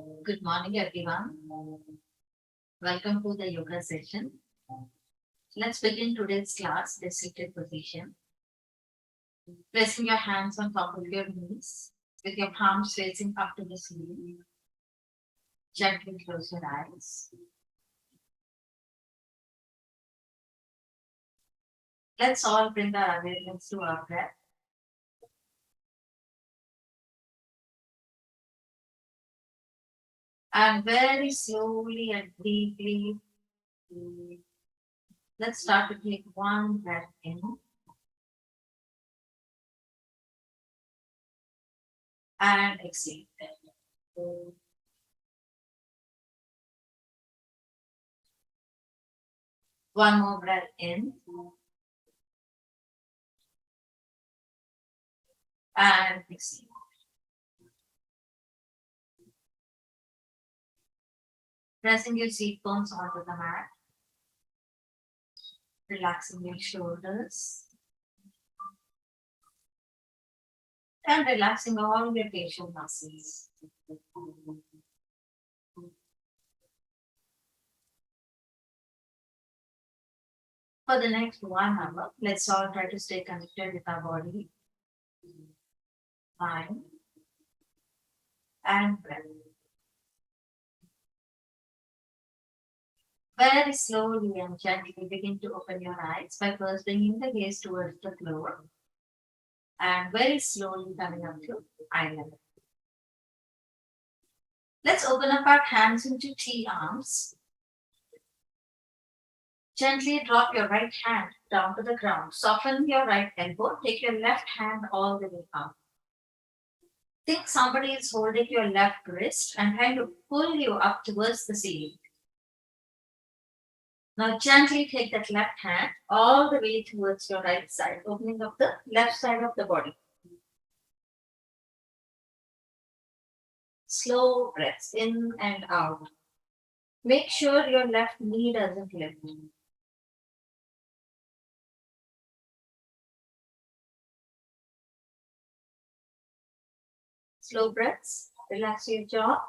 Good morning, everyone. Welcome to the yoga session. Let's begin today's class, the seated position. Placing your hands on top of your knees with your palms facing up to the ceiling. Gently close your eyes. Let's all bring our awareness to our breath. And very slowly and deeply, let's start to take one breath in and exhale. One more breath in and exhale. Pressing your seat bones onto the mat. Relaxing your shoulders. And relaxing all your facial muscles. For the next 1 hour, let's all try to stay connected with our body, mind, and breath. Very slowly and gently begin to open your eyes by first bringing the gaze towards the floor and very slowly coming up to eye level. Let's open up our hands into T arms. Gently drop your right hand down to the ground. Soften your right elbow. Take your left hand all the way up. Think somebody is holding your left wrist and trying to pull you up towards the ceiling. Now gently take that left hand all the way towards your right side, opening up the left side of the body. Slow breaths in and out. Make sure your left knee doesn't lift. Slow breaths. Relax your jaw.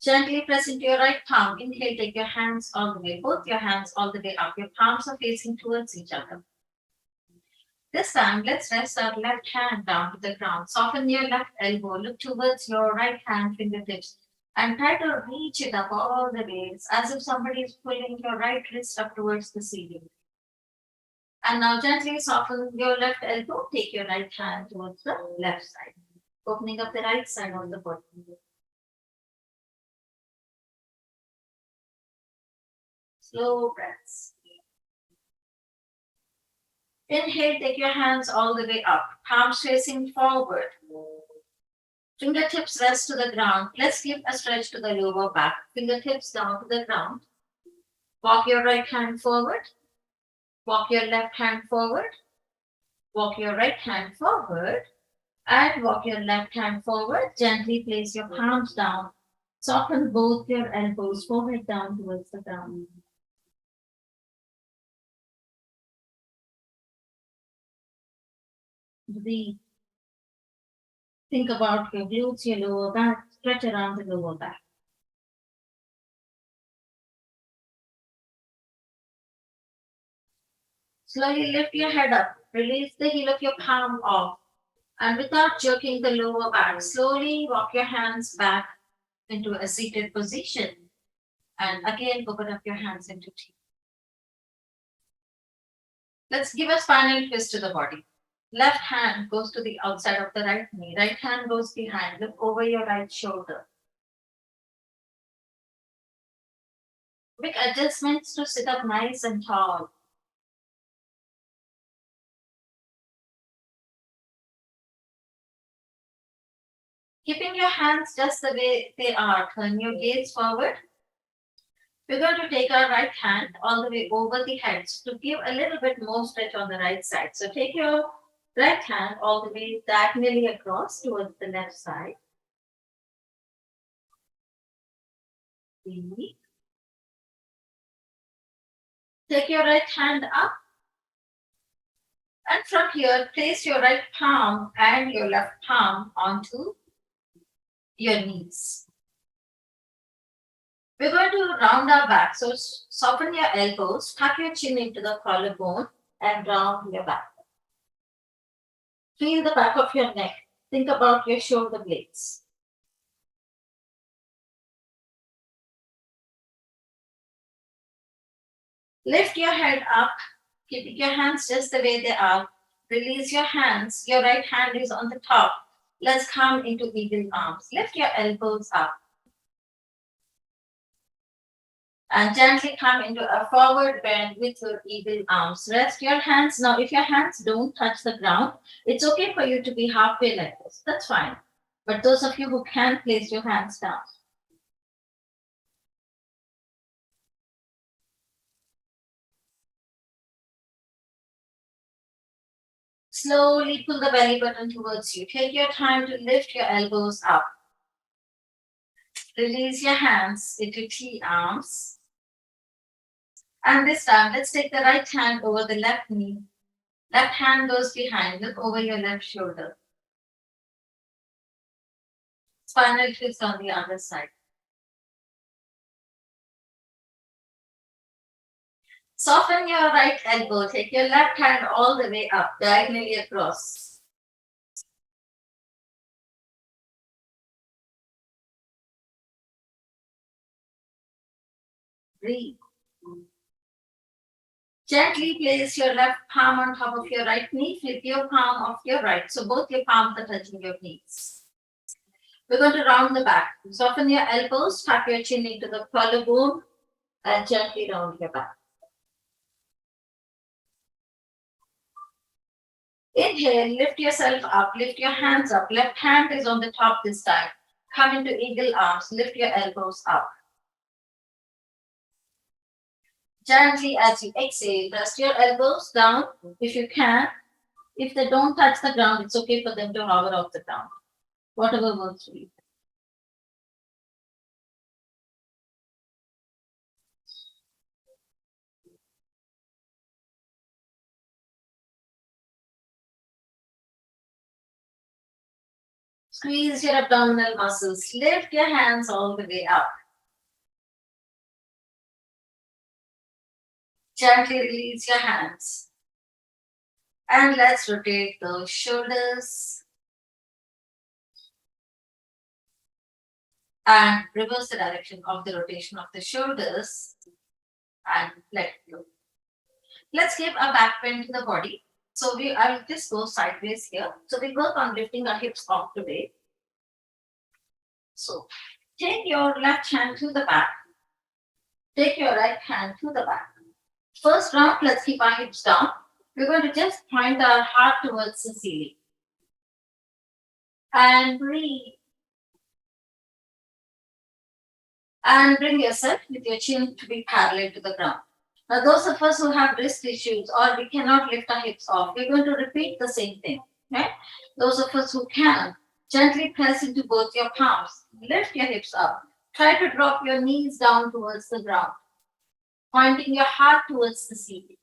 Gently press into your right palm. Inhale, take your hands all the way, both your hands all the way up. Your palms are facing towards each other. This time, let's rest our left hand down to the ground. Soften your left elbow. Look towards your right hand fingertips and try to reach it up all the way. It's as if somebody is pulling your right wrist up towards the ceiling. And now gently soften your left elbow. Take your right hand towards the left side, opening up the right side of the body. Slow breaths. Inhale, take your hands all the way up, palms facing forward. Fingertips rest to the ground. Let's give a stretch to the lower back. Fingertips down to the ground. Walk your right hand forward. Walk your left hand forward. Walk your right hand forward. And walk your left hand forward. Gently place your palms down. Soften both your elbows, forehead down towards the ground. Breathe. Think about your glutes, your lower back. Stretch around the lower back. Slowly lift your head up. Release the heel of your palm off. And without jerking the lower back, slowly walk your hands back into a seated position. And again, open up your hands into T. Let's give a spinal twist to the body. Left hand goes to the outside of the right knee. Right hand goes behind. Look over your right shoulder. Make adjustments to sit up nice and tall. Keeping your hands just the way they are, turn your gaze forward. We're going to take our right hand all the way over the head to give a little bit more stretch on the right side. So take your right hand all the way diagonally across towards the left side. Breathe. Take your right hand up. And from here, place your right palm and your left palm onto your knees. We're going to round our back. So soften your elbows, tuck your chin into the collarbone, and round your back. Feel the back of your neck. Think about your shoulder blades. Lift your head up, keeping your hands just the way they are. Release your hands. Your right hand is on the top. Let's come into eagle arms. Lift your elbows up. And gently come into a forward bend with your eagle arms. Rest your hands. Now, if your hands don't touch the ground, it's okay for you to be halfway like this. That's fine. But those of you who can, place your hands down. Slowly pull the belly button towards you. Take your time to lift your elbows up. Release your hands into T arms. And this time, let's take the right hand over the left knee. Left hand goes behind. Look over your left shoulder. Spinal twist on the other side. Soften your right elbow. Take your left hand all the way up, diagonally across. Breathe. Gently place your left palm on top of your right knee. Flip your palm off your right. So both your palms are touching your knees. We're going to round the back. Soften your elbows. Tuck your chin into the collarbone and gently round your back. Inhale, lift yourself up, lift your hands up. Left hand is on the top this time. Come into eagle arms, lift your elbows up. Gently as you exhale, rest your elbows down if you can. If they don't touch the ground, it's okay for them to hover off the ground. Whatever works for you. Squeeze your abdominal muscles. Lift your hands all the way up. Gently release your hands. And let's rotate the shoulders. And reverse the direction of the rotation of the shoulders. And let go. Let's give a back bend to the body. So I'll just go sideways here. So we work on lifting our hips off today. So take your left hand to the back. Take your right hand to the back. First round, let's keep our hips down. We're going to just point our heart towards the ceiling. And breathe. And bring yourself with your chin to be parallel to the ground. Now, those of us who have wrist issues or we cannot lift our hips off, we're going to repeat the same thing. Right? Those of us who can, gently press into both your palms. Lift your hips up. Try to drop your knees down towards the ground, pointing your heart towards the ceiling.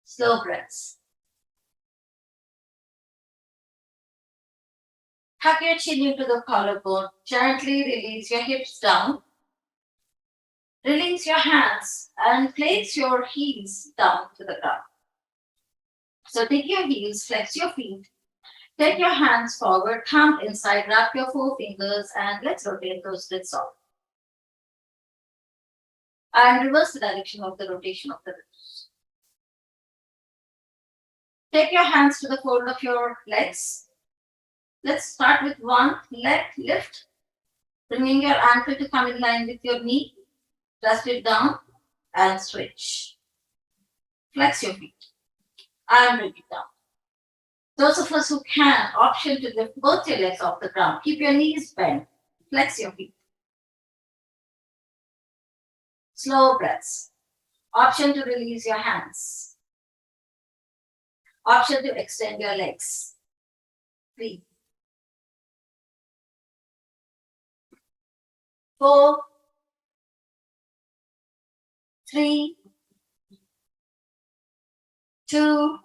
Slow breaths. Tuck your chin into the collarbone. Gently release your hips down. Release your hands and place your heels down to the ground. So take your heels, flex your feet. Take your hands forward, thumb inside, wrap your forefingers, and let's rotate those wrists off. And reverse the direction of the rotation of the wrists. Take your hands to the fold of your legs. Let's start with one leg lift, bringing your ankle to come in line with your knee. Rest it down and switch. Flex your feet and bring it down. Those of us who can, option to lift both your legs off the ground. Keep your knees bent. Flex your feet. Slow breaths. Option to release your hands. Option to extend your legs. Breathe. 4, 3, 2,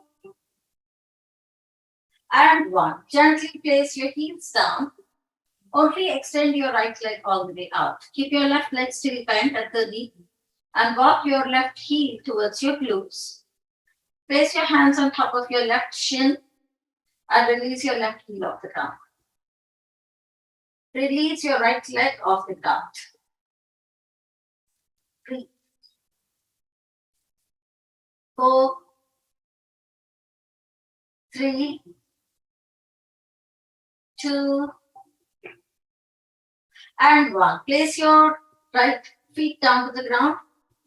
and 1. Gently place your heels down. Only extend your right leg all the way out. Keep your left leg still bent at the knee and walk your left heel towards your glutes. Place your hands on top of your left shin and release your left heel off the ground. Release your right leg off the ground. 3, 4, 3, 2, and 1. Place your right feet down to the ground.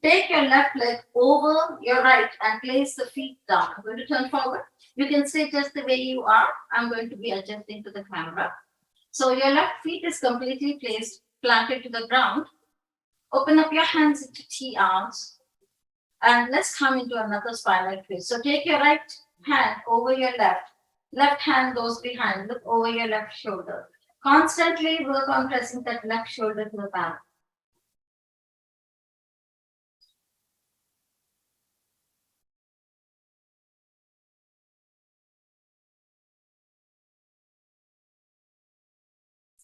Take your left leg over your right and place the feet down. I'm going to turn forward. You can stay just the way you are. I'm going to be adjusting to the camera. So your left feet is completely placed, planted to the ground. Open up your hands into T arms. And let's come into another spinal twist. So take your right hand over your left. Left hand goes behind. Look over your left shoulder. Constantly work on pressing that left shoulder to the back.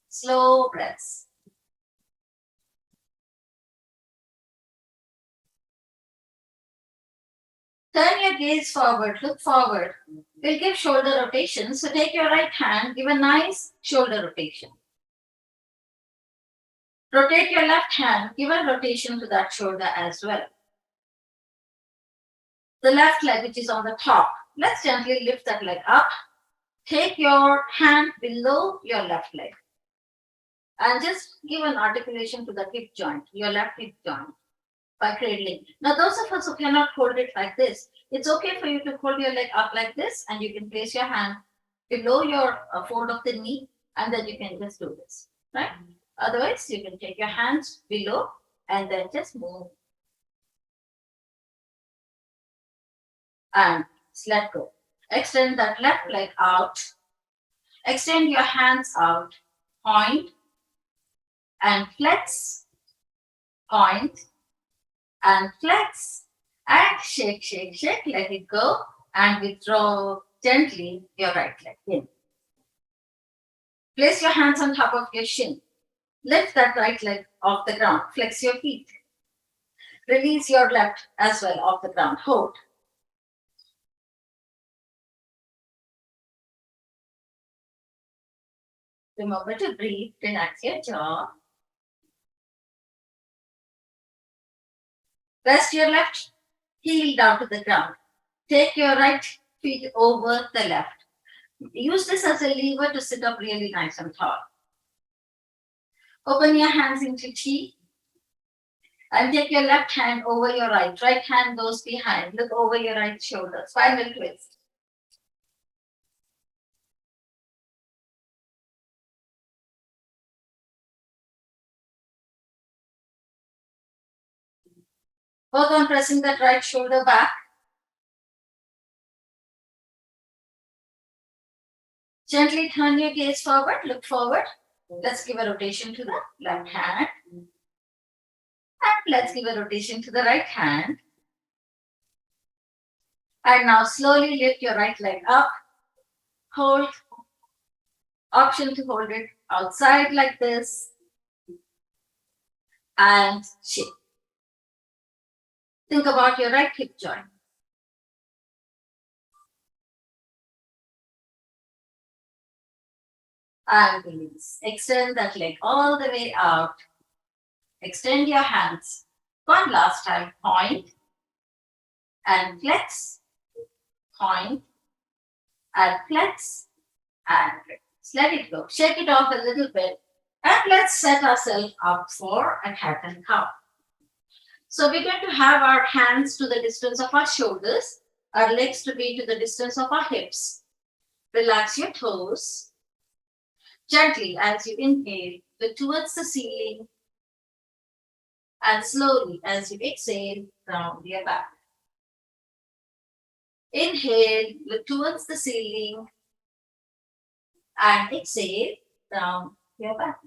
Slow breaths. Turn your gaze forward, look forward. We'll give shoulder rotation. So take your right hand, give a nice shoulder rotation. Rotate your left hand, give a rotation to that shoulder as well. The left leg, which is on the top, let's gently lift that leg up. Take your hand below your left leg and just give an articulation to the hip joint, your left hip joint, by cradling. Now, those of us who cannot hold it like this, it's okay for you to hold your leg up like this and you can place your hand below your fold of the knee and then you can just do this, right? Otherwise, you can take your hands below and then just move and let go. Extend that left leg out. Extend your hands out. Point and flex. Point and flex. And shake, shake, shake. Let it go and withdraw gently your right leg in. Place your hands on top of your shin. Lift that right leg off the ground. Flex your feet. Release your left as well off the ground. Hold. Remember to breathe. Relax your jaw. Rest your left heel down to the ground. Take your right feet over the left. Use this as a lever to sit up really nice and tall. Open your hands into T. And take your left hand over your right. Right hand goes behind. Look over your right shoulder. Spinal twist. Work on pressing that right shoulder back. Gently turn your gaze forward. Look forward. Let's give a rotation to the left hand. And let's give a rotation to the right hand. And now slowly lift your right leg up. Hold. Option to hold it outside like this. And shake. Think about your right hip joint. And release. Extend that leg all the way out. Extend your hands. One last time. Point and flex. Point and flex and release. Let it go. Shake it off a little bit. And let's set ourselves up for a cat and cow. So we're going to have our hands to the distance of our shoulders, our legs to be to the distance of our hips. Relax your toes. Gently, as you inhale, look towards the ceiling. And slowly, as you exhale, round your back. Inhale, look towards the ceiling. And exhale, round your back.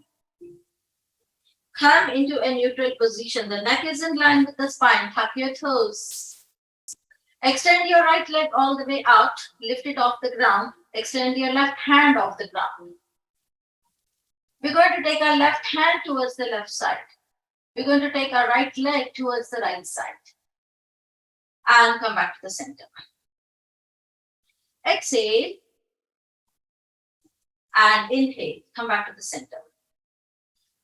Come into a neutral position. The neck is in line with the spine. Tuck your toes. Extend your right leg all the way out. Lift it off the ground. Extend your left hand off the ground. We're going to take our left hand towards the left side. We're going to take our right leg towards the right side. And come back to the center. Exhale. And inhale. Come back to the center.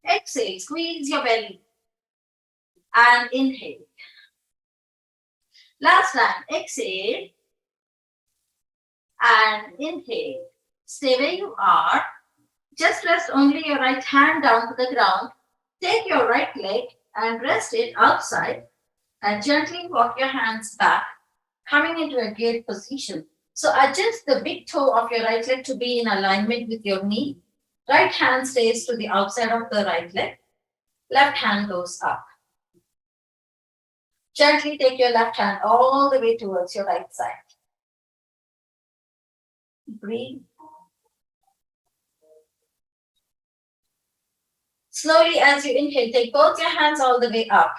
Exhale. Squeeze your belly. And inhale. Last time. Exhale. And inhale. Stay where you are. Just rest only your right hand down to the ground. Take your right leg and rest it outside. And gently walk your hands back, coming into a gate position. So adjust the big toe of your right leg to be in alignment with your knee. Right hand stays to the outside of the right leg. Left hand goes up. Gently take your left hand all the way towards your right side. Breathe. Slowly as you inhale, take both your hands all the way up.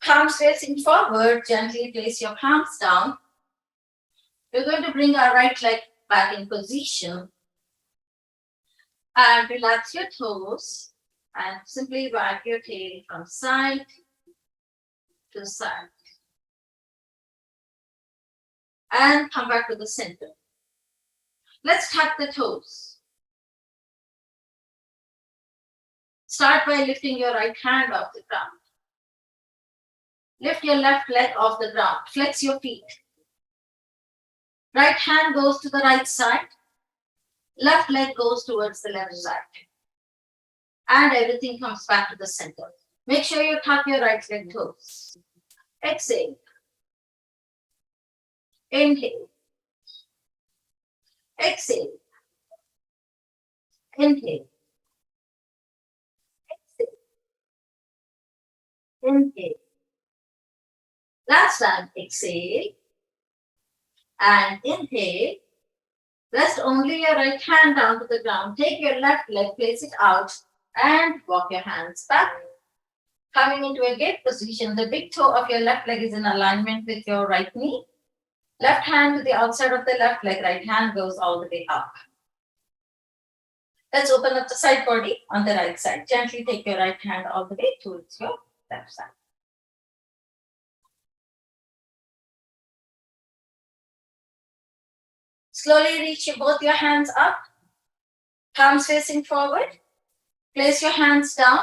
Palms facing forward, gently place your palms down. We're going to bring our right leg back in position. And relax your toes. And simply wag your tail from side to side. And come back to the center. Let's tuck the toes. Start by lifting your right hand off the ground. Lift your left leg off the ground. Flex your feet. Right hand goes to the right side. Left leg goes towards the left side. And everything comes back to the center. Make sure you tuck your right leg toes. Exhale. Inhale. Exhale. Inhale. Exhale. Inhale. Last time, exhale and inhale. Rest only your right hand down to the ground. Take your left leg, place it out and walk your hands back. Coming into a gate position, the big toe of your left leg is in alignment with your right knee. Left hand to the outside of the left leg, right hand goes all the way up. Let's open up the side body on the right side. Gently take your right hand all the way towards your left side. Slowly reach both your hands up, palms facing forward. Place your hands down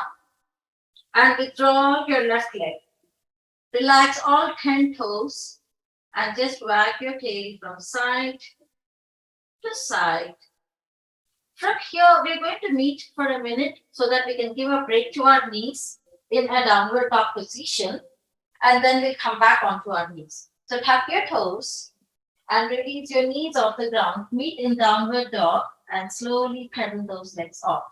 and withdraw your left leg. Relax all 10 toes and just wag your tail from side to side. From here, we're going to meet for a minute so that we can give a break to our knees in a downward dog position, and then we'll come back onto our knees. So tuck your toes and release your knees off the ground. Meet in downward dog and slowly pedal those legs off.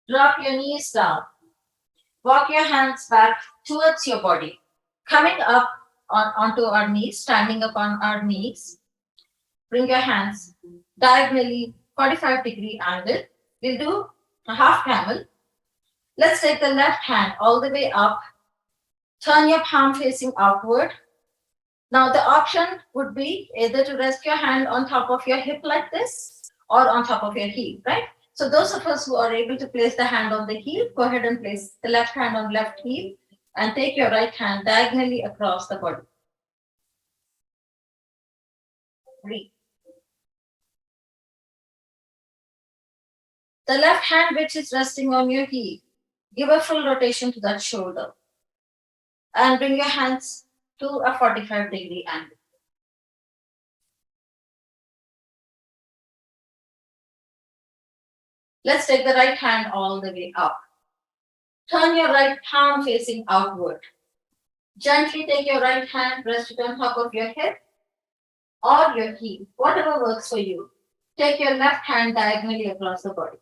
Drop your knees down. Walk your hands back towards your body. Coming up onto our knees, standing up on our knees. Bring your hands diagonally 45-degree angle. We'll do a half camel. Let's take the left hand all the way up. Turn your palm facing outward. Now the option would be either to rest your hand on top of your hip like this or on top of your heel, right? So those of us who are able to place the hand on the heel, go ahead and place the left hand on left heel and take your right hand diagonally across the body. Breathe. The left hand which is resting on your heel, give a full rotation to that shoulder and bring your hands to a 45-degree angle. Let's take the right hand all the way up. Turn your right palm facing outward. Gently take your right hand, rest it on top of your hip or your heel, whatever works for you. Take your left hand diagonally across the body.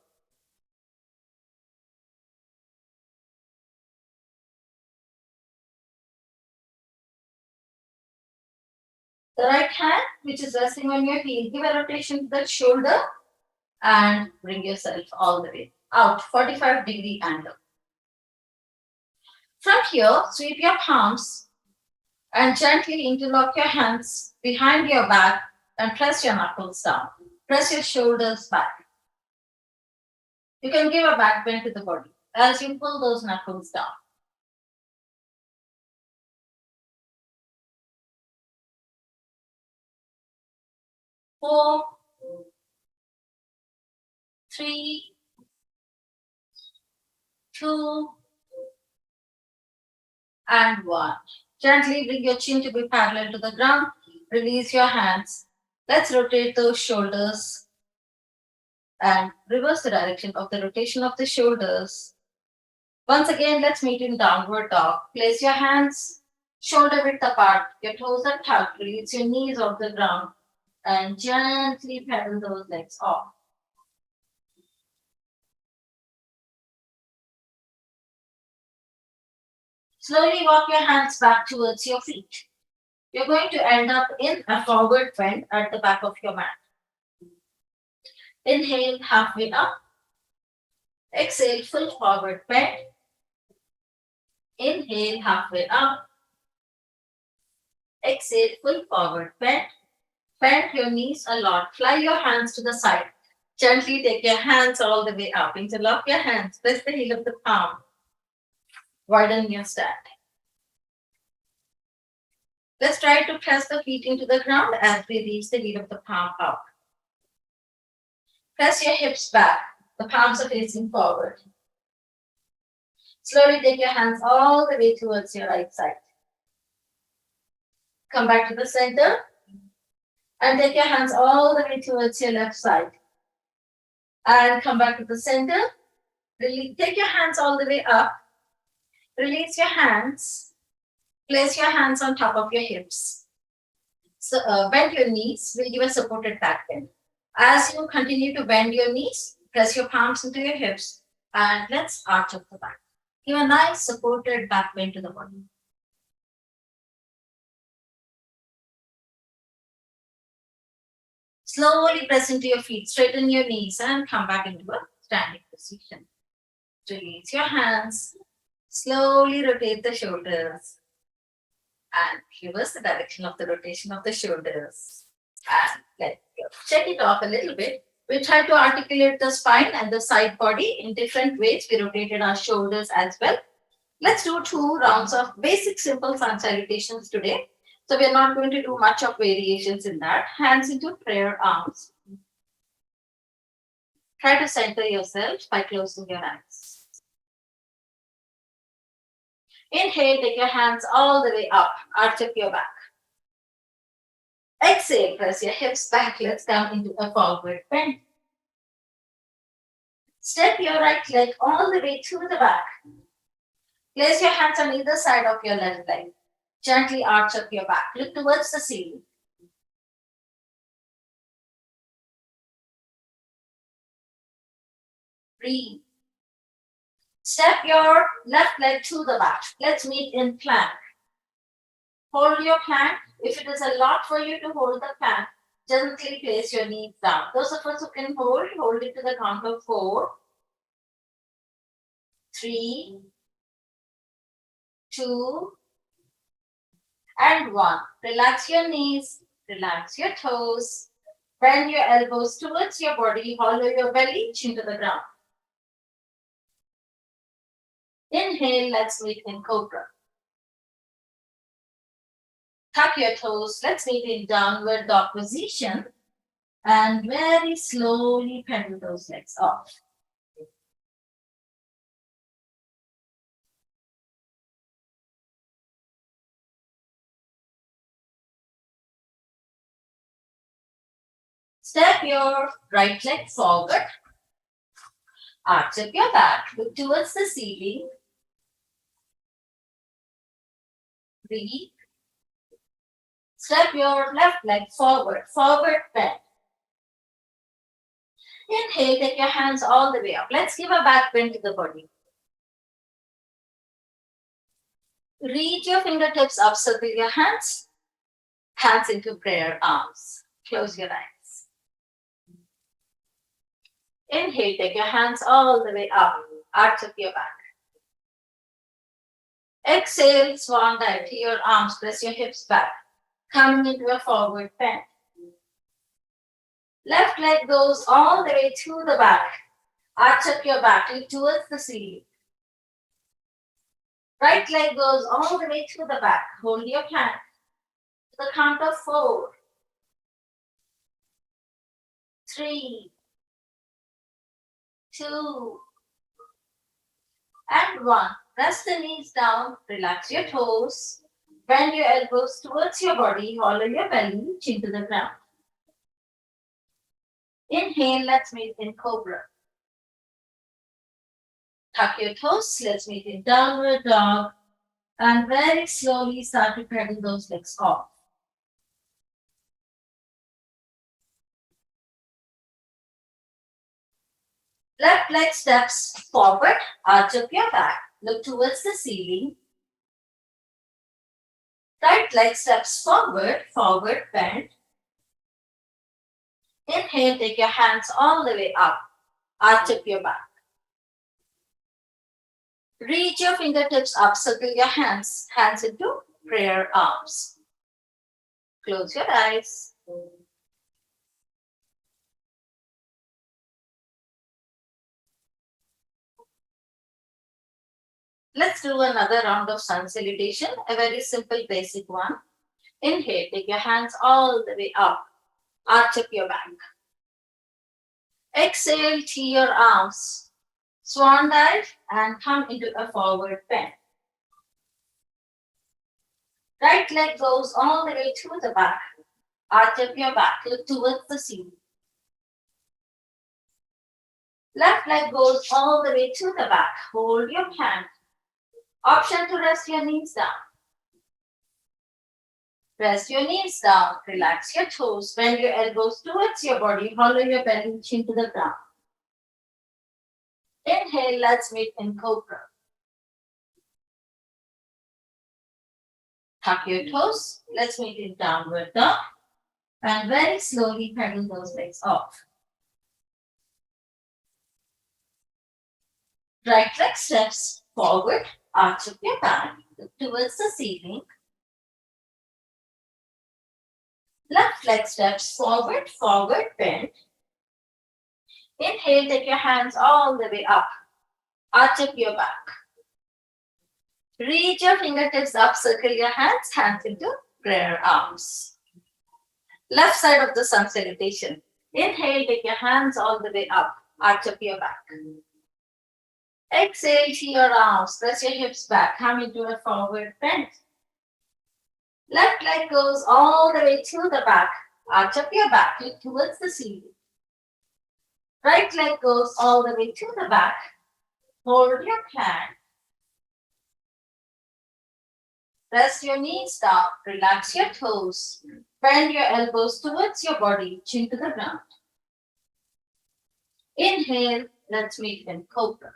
The right hand, which is resting on your heel, give a rotation to the shoulder and bring yourself all the way out, 45-degree angle. From here, sweep your palms and gently interlock your hands behind your back and press your knuckles down. Press your shoulders back. You can give a back bend to the body as you pull those knuckles down. 4, 3, 2, and 1. Gently bring your chin to be parallel to the ground. Release your hands. Let's rotate those shoulders and reverse the direction of the rotation of the shoulders. Once again, let's meet in downward dog. Place your hands shoulder width apart. Your toes are tucked. Release your knees off the ground and gently pedal those legs off. Slowly walk your hands back towards your feet. You're going to end up in a forward bend at the back of your mat. Inhale, halfway up. Exhale, full forward bend. Inhale, halfway up. Exhale, full forward bend. Bend your knees a lot. Fly your hands to the side. Gently take your hands all the way up. Interlock your hands. Press the heel of the palm. Widen your stand. Let's try to press the feet into the ground as we reach the heel of the palm out. Press your hips back. The palms are facing forward. Slowly take your hands all the way towards your right side. Come back to the center and take your hands all the way towards your left side. And come back to the center. Take your hands all the way up. Release your hands. Place your hands on top of your hips. So bend your knees. We'll give a supported back bend. As you continue to bend your knees, press your palms into your hips and let's arch up the back. Give a nice supported back bend to the body. Slowly press into your feet, straighten your knees and come back into a standing position. Release your hands. Slowly rotate the shoulders and reverse the direction of the rotation of the shoulders. And let go. Check it off a little bit. We try to articulate the spine and the side body in different ways. We rotated our shoulders as well. Let's do 2 rounds of basic simple sun salutations today. So we're not going to do much of variations in that. Hands into prayer arms. Try to center yourself by closing your eyes. Inhale, take your hands all the way up, arch up your back. Exhale, press your hips back, let's come into a forward bend. Step your right leg all the way to the back. Place your hands on either side of your left leg. Gently arch up your back, look towards the ceiling. Breathe. Step your left leg to the back. Let's meet in plank. Hold your plank. If it is a lot for you to hold the plank, gently place your knees down. Those of us who can hold it to the count of 4, 3, 2, and 1. Relax your knees, relax your toes, bend your elbows towards your body, hollow your belly, chin to the ground. Inhale, let's meet in cobra. Tuck your toes, let's meet in downward dog position and very slowly pedal those legs off. Step your right leg forward, arch up your back, look towards the ceiling. Breathe. Step your left leg forward, forward bend. Inhale, take your hands all the way up. Let's give a back bend to the body. Reach your fingertips up, circle your hands. Hands into prayer arms. Close your eyes. Inhale, take your hands all the way up, arch up your back. Exhale, swan dive to your arms, press your hips back, coming into a forward bend. Left leg goes all the way to the back, arch up your back, look towards the ceiling. Right leg goes all the way to the back, hold your hand to the count of 4, 3, 2, and 1. Press the knees down, relax your toes, bend your elbows towards your body, hollow your belly, chin to the ground. Inhale, let's meet in cobra. Tuck your toes, let's meet in downward dog, and very slowly start to pedal those legs off. Left leg steps forward, arch up your back, look towards the ceiling. Right leg steps forward, forward bend. Inhale, take your hands all the way up, arch up your back. Reach your fingertips up, circle your hands into prayer arms. Close your eyes. Let's do another round of sun salutation, a very simple basic one. Inhale, take your hands all the way up, arch up your back. Exhale, to your arms, swan dive and come into a forward bend. Right leg goes all the way to the back, arch up your back, look towards the ceiling. Left leg goes all the way to the back, hold your hand. Option to rest your knees down. Press your knees down, relax your toes, bend your elbows towards your body, hollow your belly, chin to the ground. Inhale, let's meet in cobra. Tuck your toes, let's meet in downward dog, and very slowly pedal those legs off. Right leg steps forward, arch up your back, look towards the ceiling. Left leg steps forward, forward bend. Inhale, take your hands all the way up, arch up your back. Reach your fingertips up, circle your hands into prayer arms. Left side of the sun salutation. Inhale, take your hands all the way up, arch up your back. Exhale to your arms, press your hips back, come into a forward bend. Left leg goes all the way to the back, arch up your back, look towards the ceiling. Right leg goes all the way to the back, hold your hand. Press your knees down, relax your toes, bend your elbows towards your body, chin to the ground. Inhale, let's meet in cobra.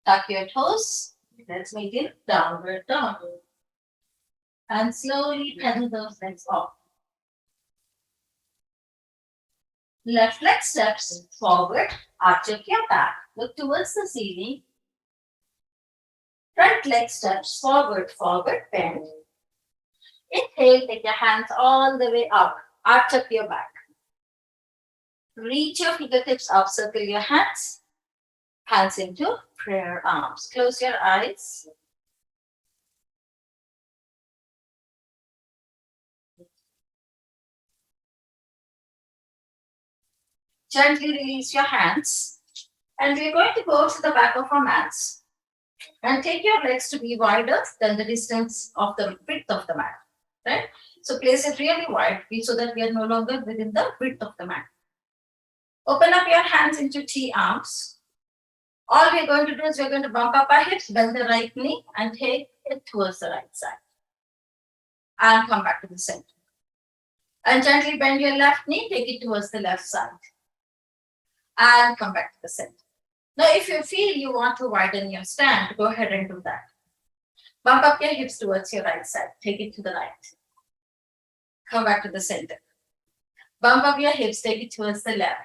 Tuck your toes, let's meet in downward dog. And slowly pedal those legs off. Left leg steps forward, arch up your back, look towards the ceiling. Right leg steps forward, forward bend. Inhale, take your hands all the way up, arch up your back. Reach your fingertips up, circle your hands into prayer arms. Close your eyes. Gently release your hands. And we're going to go to the back of our mats. And take your legs to be wider than the distance of the width of the mat. Right? So place it really wide so that we are no longer within the width of the mat. Open up your hands into T arms. All we're going to do is we're going to bump up our hips, bend the right knee, and take it towards the right side. And come back to the center. And gently bend your left knee, take it towards the left side. And come back to the center. Now, if you feel you want to widen your stand, go ahead and do that. Bump up your hips towards your right side. Take it to the right. Come back to the center. Bump up your hips, take it towards the left.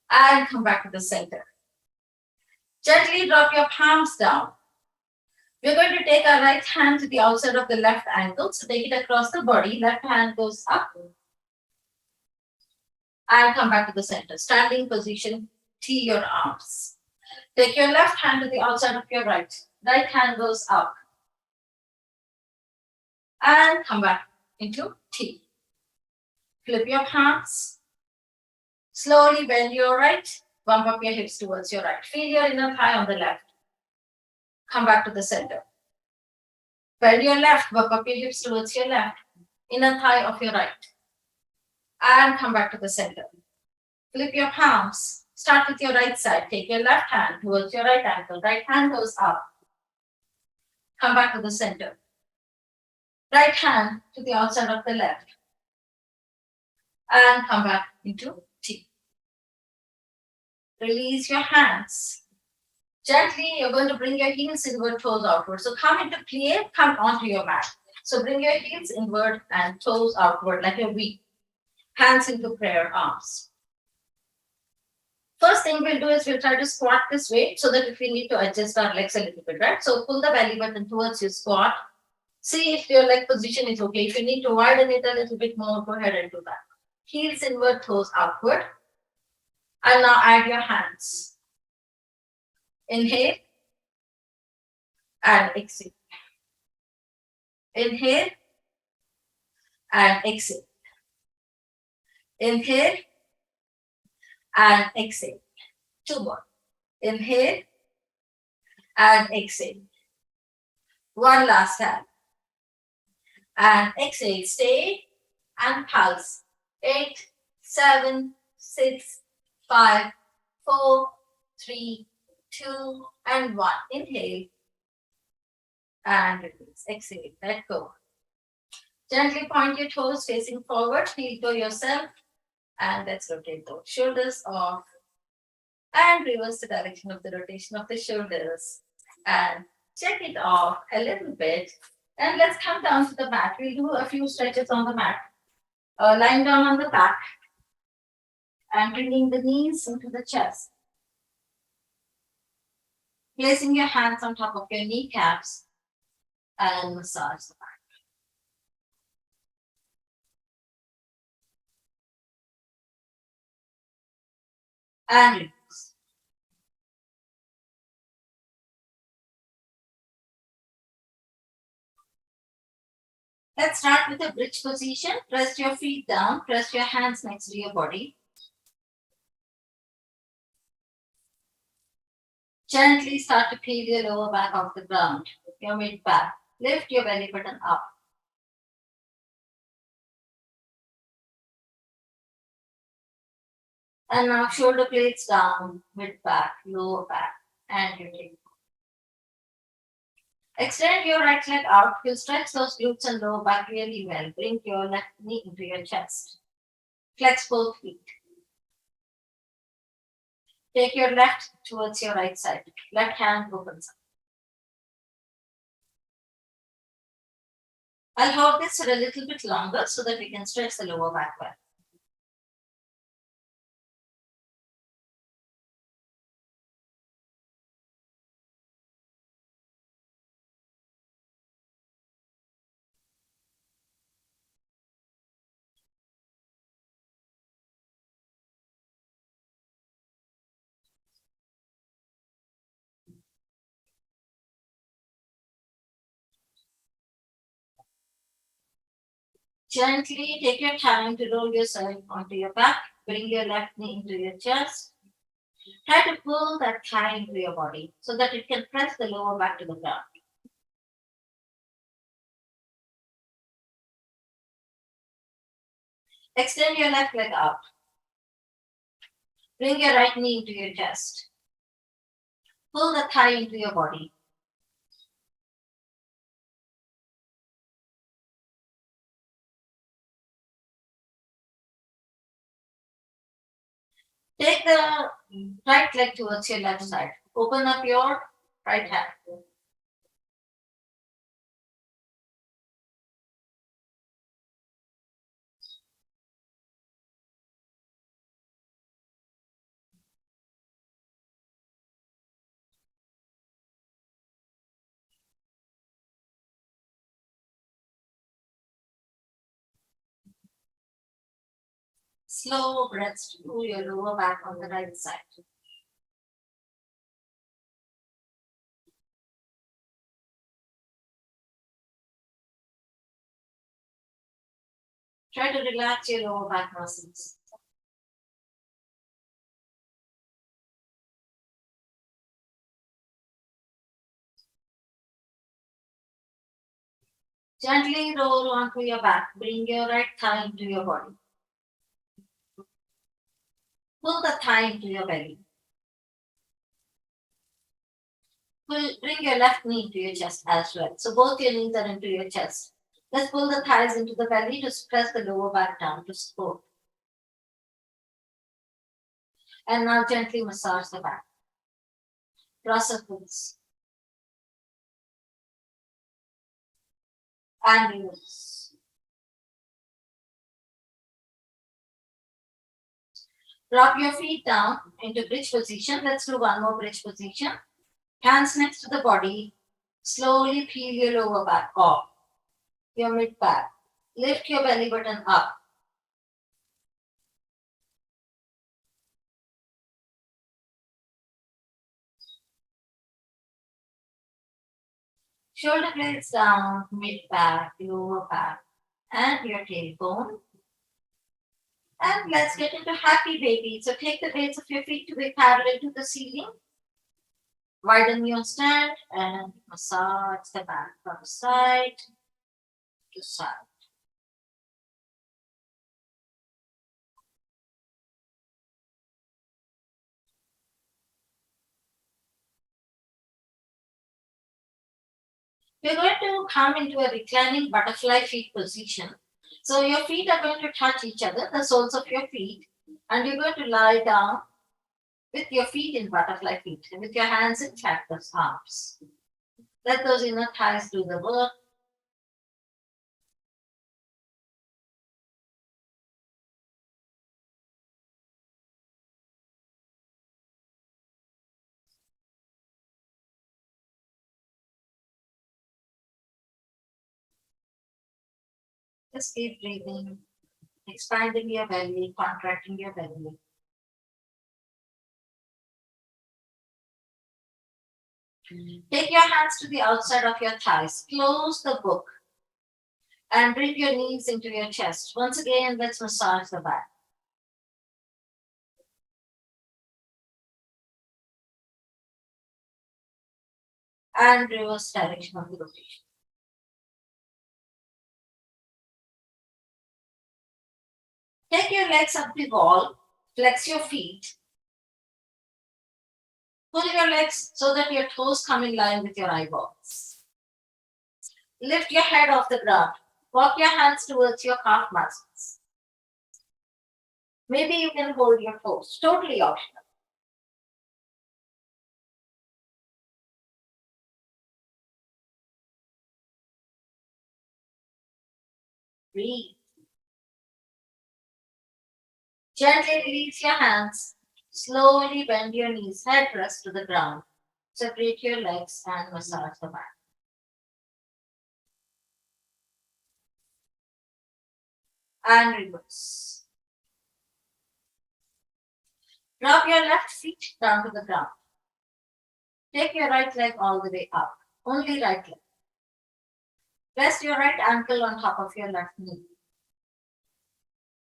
And come back to the center. Gently drop your palms down. We're going to take our right hand to the outside of the left ankle. So take it across the body. Left hand goes up. And come back to the center. Standing position, T your arms. Take your left hand to the outside of your right. Right hand goes up. And come back into T. Flip your palms. Slowly bend your right. Bump up your hips towards your right. Feel your inner thigh on the left. Come back to the center. Bend your left. Bump up your hips towards your left. Inner thigh of your right. And come back to the center. Flip your palms. Start with your right side. Take your left hand towards your right ankle. Right hand goes up. Come back to the center. Right hand to the outside of the left. And come back into T. Release your hands. Gently, you're going to bring your heels inward, toes outward. So come into plie, come onto your mat. So bring your heels inward and toes outward like a V. Hands into prayer, arms. First thing we'll do is we'll try to squat this way so that if we need to adjust our legs a little bit, right? So pull the belly button towards your squat. See if your leg position is okay. If you need to widen it a little bit more, go ahead and do that. Heels inward, toes outward. And now add your hands. Inhale and exhale. Inhale and exhale. Inhale and exhale. Two more. Inhale and exhale. One last time. And exhale. Stay and pulse. 8, 7, 6, 5, 4, 3, 2, and 1. Inhale and release. Exhale. Let go. Gently point your toes facing forward. Heel toe yourself. And let's rotate those shoulders off. And reverse the direction of the rotation of the shoulders. And check it off a little bit. And let's come down to the mat. We'll do a few stretches on the mat. Lying down on the back. And bringing the knees into the chest. Placing your hands on top of your kneecaps. And massage the back. And release. Let's start with a bridge position. Press your feet down. Press your hands next to your body. Gently start to peel your lower back off the ground. Your mid back. Lift your belly button up. And now shoulder blades down, mid back, lower back, and your tail. Extend your right leg out. You'll stretch those glutes and lower back really well. Bring your left knee into your chest. Flex both feet. Take your left towards your right side. Left hand opens up. I'll hold this for a little bit longer so that we can stretch the lower back well. Gently take your time to roll yourself onto your back. Bring your left knee into your chest. Try to pull that thigh into your body so that it can press the lower back to the ground. Extend your left leg out. Bring your right knee into your chest. Pull the thigh into your body. Take the right leg towards your left side. Open up your right hand. Slow breaths through your lower back on the right side. Try to relax your lower back muscles. Gently roll onto your back. Bring your right thigh into your body. Pull the thigh into your belly. Bring your left knee into your chest as well. So both your knees are into your chest. Let's pull the thighs into the belly to press the lower back down to support. And now gently massage the back. Draw circles. And release. Drop your feet down into bridge position. Let's do one more bridge position. Hands next to the body. Slowly peel your lower back off. Your mid back. Lift your belly button up. Shoulder blades down, mid back, lower back, and your tailbone. And let's get into happy baby. So take the base of your feet to be parallel to the ceiling. Widen your stand and massage the back from side to side. We're going to come into a reclining butterfly feet position. So your feet are going to touch each other, the soles of your feet, and you're going to lie down with your feet in butterfly feet and with your hands in cactus arms. Let those inner thighs do the work. Just keep breathing, expanding your belly, contracting your belly. Take your hands to the outside of your thighs. Close the book and bring your knees into your chest. Once again, let's massage the back. And reverse direction of the rotation. Take your legs up the wall, flex your feet. Pull your legs so that your toes come in line with your eyeballs. Lift your head off the ground. Walk your hands towards your calf muscles. Maybe you can hold your toes, totally optional. Breathe. Gently release your hands. Slowly bend your knees, head rest to the ground. Separate your legs and massage the back. And reverse. Drop your left feet down to the ground. Take your right leg all the way up. Only right leg. Rest your right ankle on top of your left knee.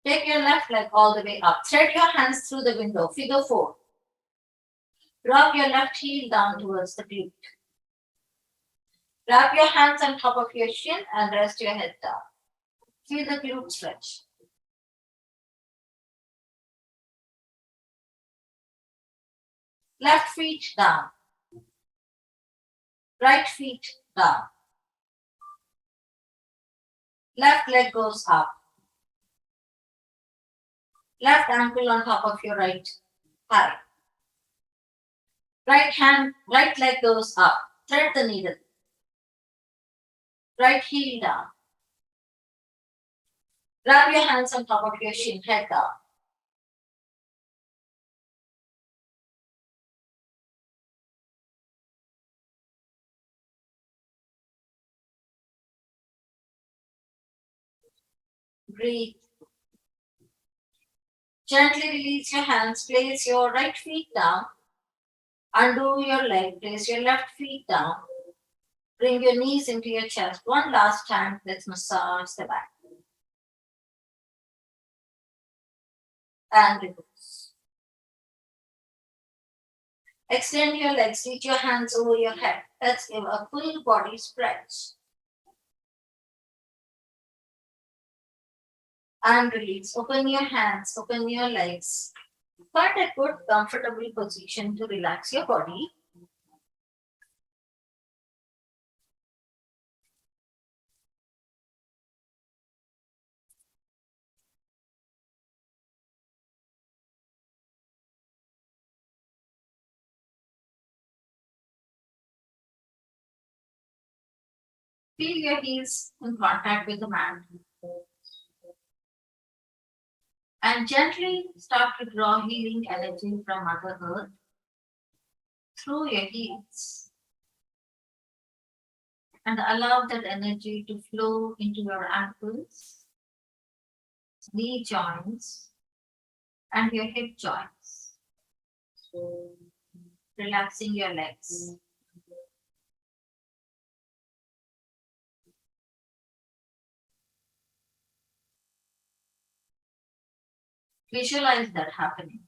Take your left leg all the way up. Thread your hands through the window, figure four. Drop your left heel down towards the glute. Wrap your hands on top of your shin and rest your head down. Feel the glute stretch. Left feet down. Right feet down. Left leg goes up. Left ankle on top of your right thigh. Right leg goes up. Thread the needle. Right heel down. Wrap your hands on top of your shin, head down. Breathe. Gently release your hands, place your right feet down, undo your leg, place your left feet down, bring your knees into your chest. One last time, let's massage the back and reverse. Extend your legs, reach your hands over your head. Let's give a full body stretch. And release. Open your hands, open your legs. Find a good, comfortable position to relax your body. Feel your heels in contact with the mat. And gently start to draw healing energy from Mother Earth through your heels. And allow that energy to flow into your ankles, knee joints, and your hip joints. Relaxing your legs. Visualize that happening.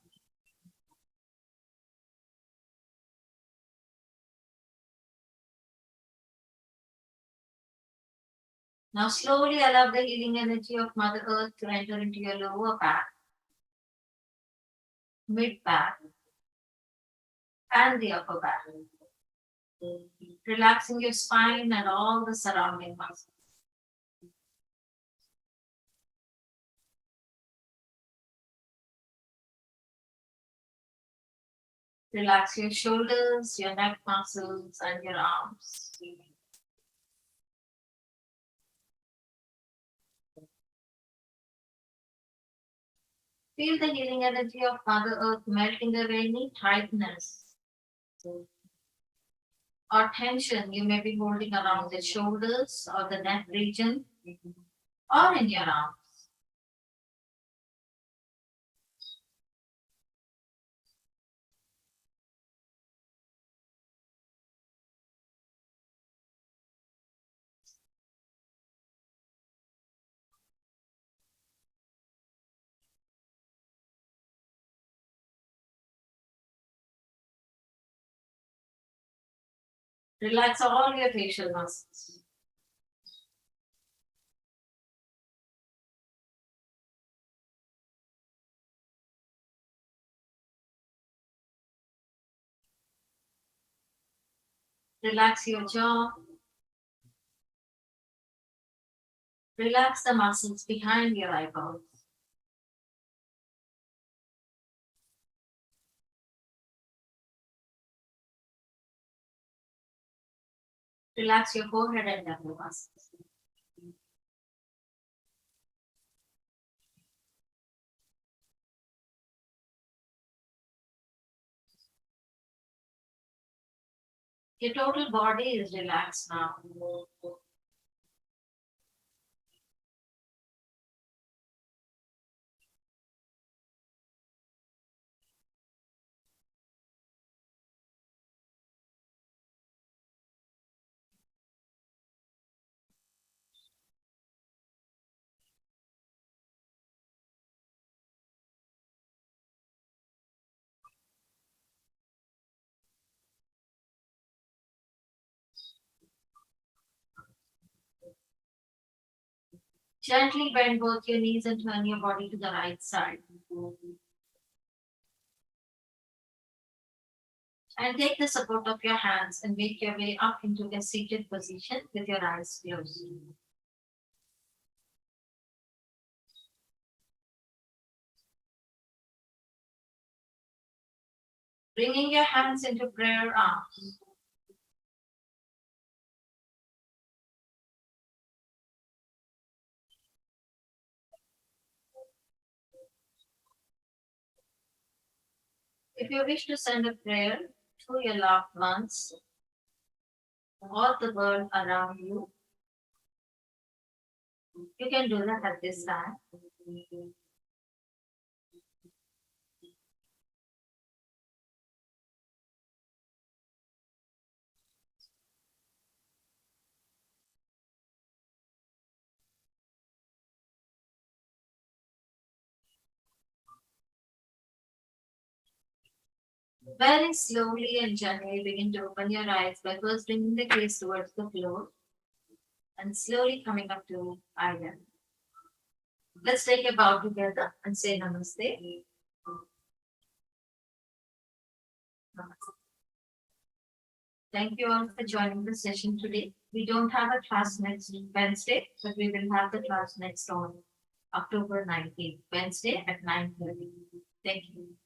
Now slowly allow the healing energy of Mother Earth to enter into your lower back, mid back, and the upper back. Relaxing your spine and all the surrounding muscles. Relax your shoulders, your neck muscles, and your arms. Feel the healing energy of Mother Earth melting away any tightness or tension you may be holding around the shoulders or the neck region or in your arms. Relax all your facial muscles. Relax your jaw. Relax the muscles behind your eyebrows. Relax your forehead and temple muscles. Your total body is relaxed now. Gently bend both your knees and turn your body to the right side. And take the support of your hands and make your way up into a seated position with your eyes closed. Bringing your hands into prayer arms. If you wish to send a prayer to your loved ones or the world around you, you can do that at this time. Very slowly and gently begin to open your eyes by first bringing the gaze towards the floor and slowly coming up to eye level. Let's take a bow together and say namaste. Namaste. Thank you all for joining the session today. We don't have a class next Wednesday, but we will have the class next on October 19th, Wednesday at 9:30. Thank you.